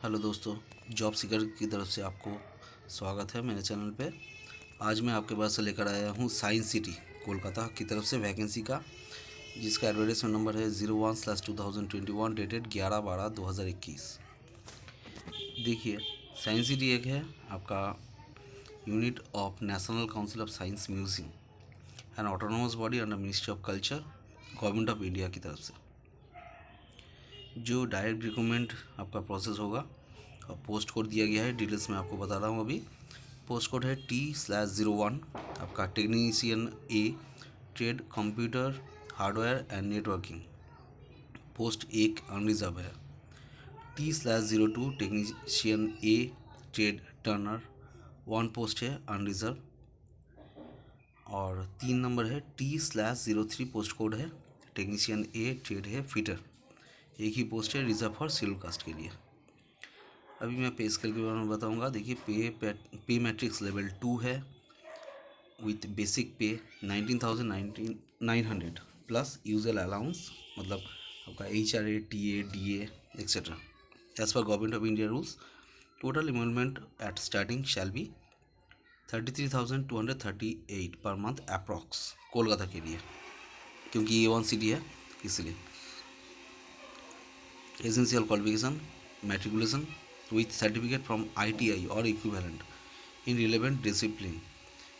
Hello दोस्तों, job seeker की तरफ से आपको स्वागत है मेरे चैनल पे। आज मैं आपके पास से लेकर आया हूँ साइंस सिटी कोलकाता की तरफ से वैकेंसी का, जिसका एडवर्टाइजमेंट नंबर है 01/2021 डेटेड 11/12/2021। देखिए, साइंस सिटी एक है आपका unit of national council of science museum and autonomous body under ministry of culture, government of India की तरफ से। जो डायरेक्ट रिक्रूटमेंट आपका प्रोसेस होगा और पोस्ट कोड दिया गया है, डिटेल्स मैं आपको बता रहा हूँ अभी। पोस्ट कोड है T/01, आपका technician A, trade computer hardware and networking. Post एक अनरिजर्व है। T/02 technician A, trade Turner, one post है अनरिजर्व। और 3 नंबर है T/03 पोस्ट कोड है टेक्नीशियन ए, ट्रेड है फिटर, एक ही पोस्ट है रिजर्व फॉर शेड्यूल कास्ट के लिए। अभी मैं पे स्केल के बारे में बताऊंगा। देखिए, पे मैट्रिक्स लेवल 2 है विथ बेसिक पे 19,900 प्लस यूजल अलाउंस, मतलब आपका HRA, TA, DA etcetera as पर government of India rules. Total emolument at starting shall be 33,238 per month approx, Kolkata के लिए, क्योंकि ये वन सिटी है इसलिए। Essential qualification matriculation with certificate from ITI or equivalent in relevant discipline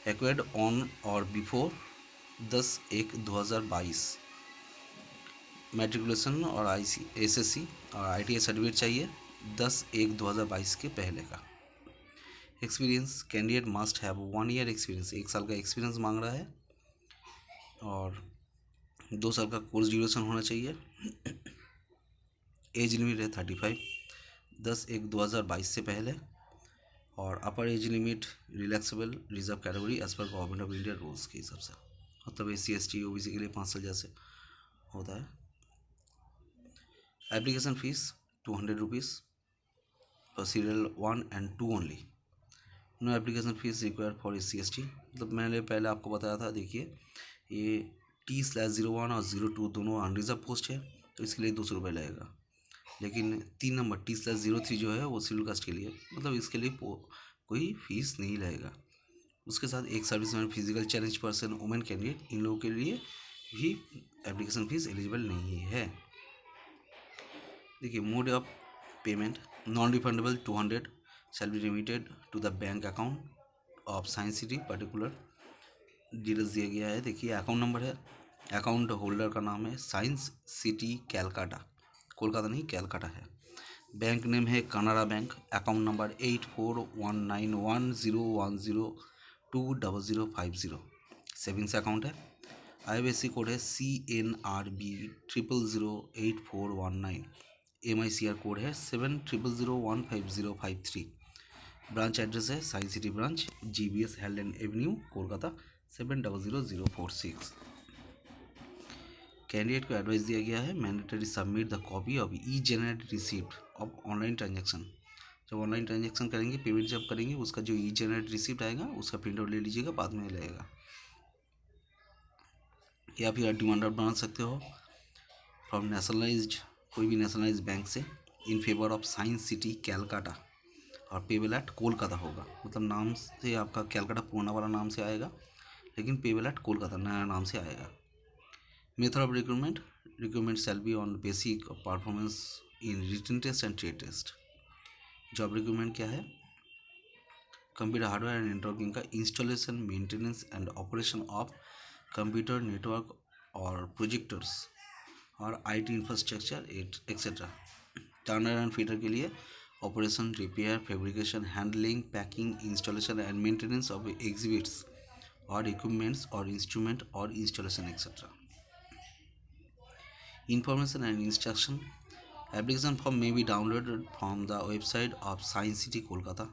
acquired on or before 10/1/2022। Matriculation और SSC और ITI certificate चाहिए 10/1/2022 के पहले का। Experience candidate must have 1 year experience, 1 साल का एक्सपीरियंस मांग रहा है, और 2 साल का कोर्स ड्यूरेशन होना चाहिए। एज लिमिट है 35 10/1/2022 से पहले, और upper age limit relaxable reserve category age पर गवर्नमेंट ऑफ इंडिया रूल्स के हिसाब से, मतलब SC ST OBC के लिए 5 साल जैसे होता है। Application fees 200 rupees for serial 1 and 2 only. No application fees required for SC ST, मतलब मैंने पहले आपको बताया था। देखिए, ये T/01 और 02 दोनों अनरिजर्व पोस्ट है, तो इसके लिए 200 रुपये लगेगा। लेकिन 3 नंबर T/03 जो है वो शेड्यूल कास्ट के लिए, मतलब इसके लिए कोई फीस नहीं लगेगा। उसके साथ एक serviceman, physical challenge person, women candidate, इन लोगों के लिए भी एप्लीकेशन फीस एलिजिबल नहीं है। देखिए, mode of payment non refundable 200 shall be remitted to the bank account of Science City particular, details दिया गया है। देखिए, अकाउंट नंबर है, अकाउंट होल्डर का नाम है साइंस सिटी कैलकाटा, कोलकाता नहीं कैलकाटा है। बैंक नेम है Canada bank. Account number 841910102050। Savings account है। IFSC कोड है CNRB 0008419। MICR कोड है 7000015053। ब्रांच एड्रेस है science city branch, GBS हेल्डेन Avenue, Kolkata 700046। Candidate को एडवाइस दिया गया है mandatory submit the copy of generated receipt of online transaction. जब ऑनलाइन ट्रांजैक्शन करेंगे, पेमेंट जब करेंगे, उसका जो जनरेटेड रिसिप्ट आएगा उसका प्रिंट आउट ले लीजिएगा, बाद में लगेगा। या फिर डिमांड ड्राफ्ट बना सकते हो फ्रॉम नेशनलाइज्ड, कोई भी नेशनलाइज बैंक से, in favour of Science city Calcutta, और पेबल एट कोलकाता होगा, मतलब नाम से आपका कैलकाटा पुराना वाला नाम से आएगा, लेकिन पेबल एट कोलकाता नया नाम से आएगा। Method of recruitment shall be on basic performance in written test and trade test. Job recruitment क्या है? कंप्यूटर हार्डवेयर एंड नेटवर्किंग का installation, maintenance and operation of computer network और प्रोजेक्टर्स और IT infrastructure etcetera. Turner and fitter के लिए operation, repair, fabrication, handling, packing, installation and maintenance of exhibits और equipments और instrument और installation etcetera. Information and instruction. Application form may be downloaded from the website of Science City Kolkata.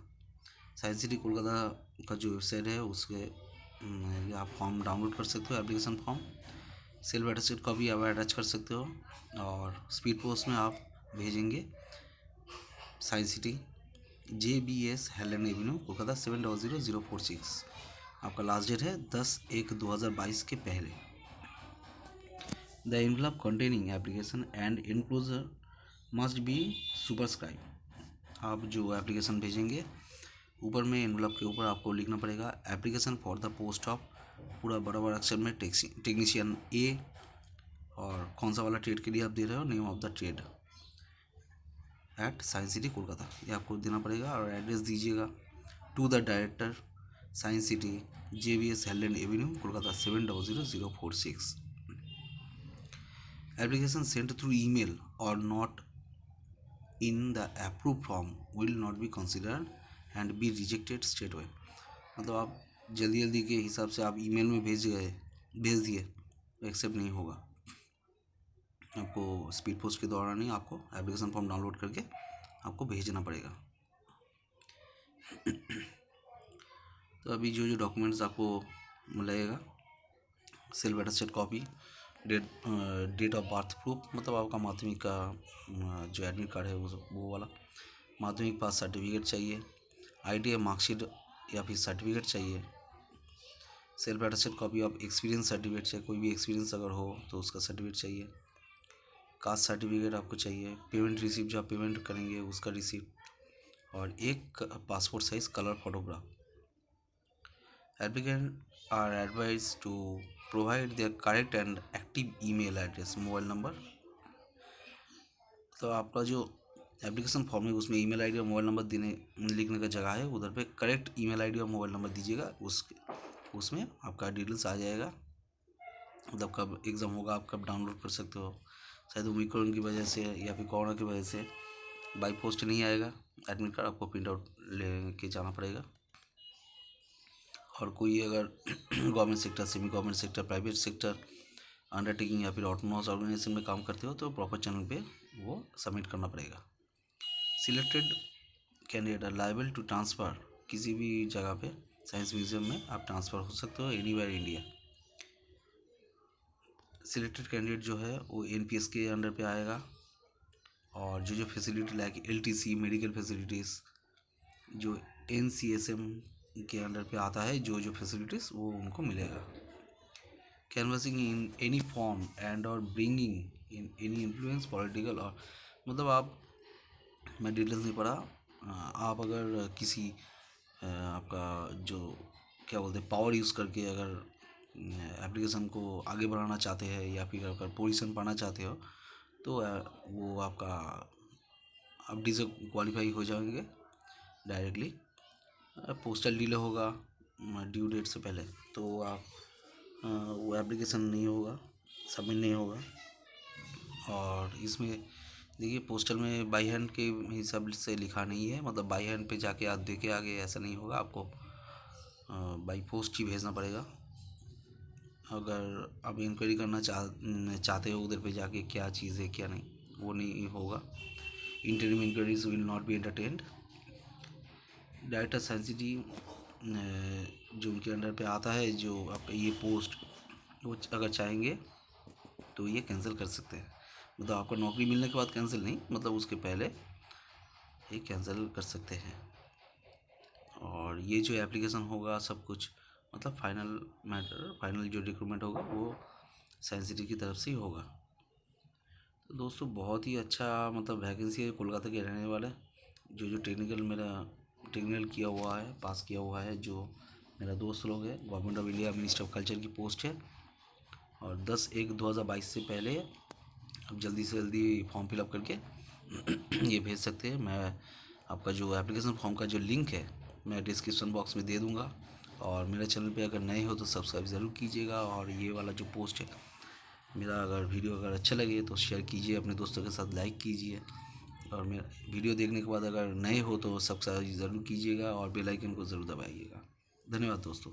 Science city Kolkata का जो website है उसके आप form download कर सकते हो, application form. Self attested copy आप अटैच कर सकते हो, और स्पीड पोस्ट में आप भेजेंगे science city, JBS Helen Avenue, Kolkata 700046। आपका लास्ट डेट है 10/1/2022 के पहले। The envelope containing application and enclosure must be superscribed आप जो एप्लीकेशन भेजेंगे ऊपर में एनवलप के ऊपर आपको लिखना पड़ेगा application for the post of, पूरा बड़ा बड़ा अक्षर में टेक्नीशियन ए, और कौन सा वाला ट्रेड के लिए आप दे रहे हो, name of the trade at science city Kolkata, ये आपको देना पड़ेगा। और एड्रेस दीजिएगा to the director science city JVS हेलैंड avenue Kolkata 700046। Application sent through email और not in the approve form will not be considered and be rejected straight away. मतलब आप जल्दी जल्दी के हिसाब से आप ईमेल में भेज दिए तो एक्सेप्ट नहीं होगा। आपको स्पीड पोस्ट के दौरान ही आपको एप्लीकेशन फॉर्म डाउनलोड करके आपको भेजना पड़ेगा। तो अभी जो डॉक्यूमेंट्स आपको लगेगा, self attested copy, date of birth proof, मतलब आपका माध्यमिक का जो एडमिट कार्ड है वो वाला, माध्यमिक पास सर्टिफिकेट चाहिए, ITI मार्कशीट या फिर सर्टिफिकेट चाहिए, self attested copy of experience certificate चाहिए, कोई भी एक्सपीरियंस अगर हो तो उसका सर्टिफिकेट चाहिए, कास्ट सर्टिफिकेट आपको चाहिए, पेमेंट रिसिप्ट जो आप पेमेंट करेंगे उसका रिसिप्ट, और एक passport size colour photograph. Applicant are advise to provide their correct and active email address, mobile number. तो आपका जो एप्लीकेशन फॉर्म है उसमें ईमेल आईडी और मोबाइल नंबर लिखने का जगह है, उधर पे करेक्ट ईमेल आईडी और मोबाइल नंबर दीजिएगा, उसमें आपका डिटेल्स आ जाएगा। मतलब कब एग्ज़ाम होगा, आप कब डाउनलोड कर सकते हो। शायद ओमिक्रॉन की वजह से या फिर कोरोना की वजह से बाई पोस्ट नहीं आएगा एडमिट कार्ड, आपको प्रिंट आउट लेके जाना पड़ेगा। और कोई अगर government sector, semi government sector, private sector, undertaking या फिर ऑटोनोमस ऑर्गेनाइजेशन में काम करते हो तो प्रॉपर चैनल पे वो सबमिट करना पड़ेगा। Selected candidate are liable to transfer, किसी भी जगह पे साइंस म्यूजियम में आप ट्रांसफ़र हो सकते हो एनीवेयर इंडिया। सिलेक्टेड कैंडिडेट जो है वो NPS के अंडर पे आएगा, और जो facility like LTC medical facilities जो NCSM के अंडर पे आता है, जो फैसिलिटीज़ वो उनको मिलेगा। Canvassing in any form and और bringing in any influence political, और मतलब आप, मैं डिटेल्स नहीं पढ़ा, आप अगर किसी आपका जो क्या बोलते हैं पावर यूज़ करके अगर एप्लीकेशन को आगे बढ़ाना चाहते हैं या फिर अगर पोजीशन पाना चाहते हो तो वो आपका आप डिसक्वालीफाई हो जाएंगे डायरेक्टली। पोस्टल डिले होगा ड्यू डेट से पहले, तो आप वो एप्लीकेशन नहीं होगा, सबमिट नहीं होगा। और इसमें देखिए पोस्टल में बाई हैंड के हिसाब से लिखा नहीं है, मतलब बाई हैंड पे जाके आप दे के आगे ऐसा नहीं होगा, आपको बाई पोस्ट ही भेजना पड़ेगा। अगर आप इंक्वायरी करना चाहते हो उधर पे जाके क्या चीज़ है क्या नहीं, वो नहीं होगा। Interview enquiries will not be entertained. Director science City जो उनके अंडर पे आता है, जो आपका ये पोस्ट, वो अगर चाहेंगे तो ये कैंसिल कर सकते हैं। मतलब आपको नौकरी मिलने के बाद कैंसिल नहीं, मतलब उसके पहले ये कैंसिल कर सकते हैं। और ये जो एप्लीकेशन होगा सब कुछ, मतलब फाइनल जो रिक्रूटमेंट होगा वो साइंस सिटी की तरफ से ही होगा। तो दोस्तों बहुत ही अच्छा मतलब वैकेंसी है कोलकाता के रहने वाले, जो टेक्निकल किया हुआ है, पास किया हुआ है, जो मेरा दोस्त लोग है, government of India minister of culture की पोस्ट है। और 10/1/2022 से पहले आप जल्दी से जल्दी फॉर्म फिलअप करके ये भेज सकते हैं। मैं आपका जो एप्लीकेशन फॉर्म का जो लिंक है मैं डिस्क्रिप्शन बॉक्स में दे दूँगा। और मेरे चैनल पे अगर नए हो तो सब्सक्राइब ज़रूर कीजिएगा। और ये वाला जो पोस्ट है मेरा, अगर वीडियो अगर अच्छा लगे तो शेयर कीजिए, अपने दोस्तों के साथ लाइक कीजिए। और मेरा वीडियो देखने के बाद अगर नए हो तो सब्सक्राइब ज़रूर कीजिएगा और बेल आइकन को ज़रूर दबाइएगा। धन्यवाद दोस्तों।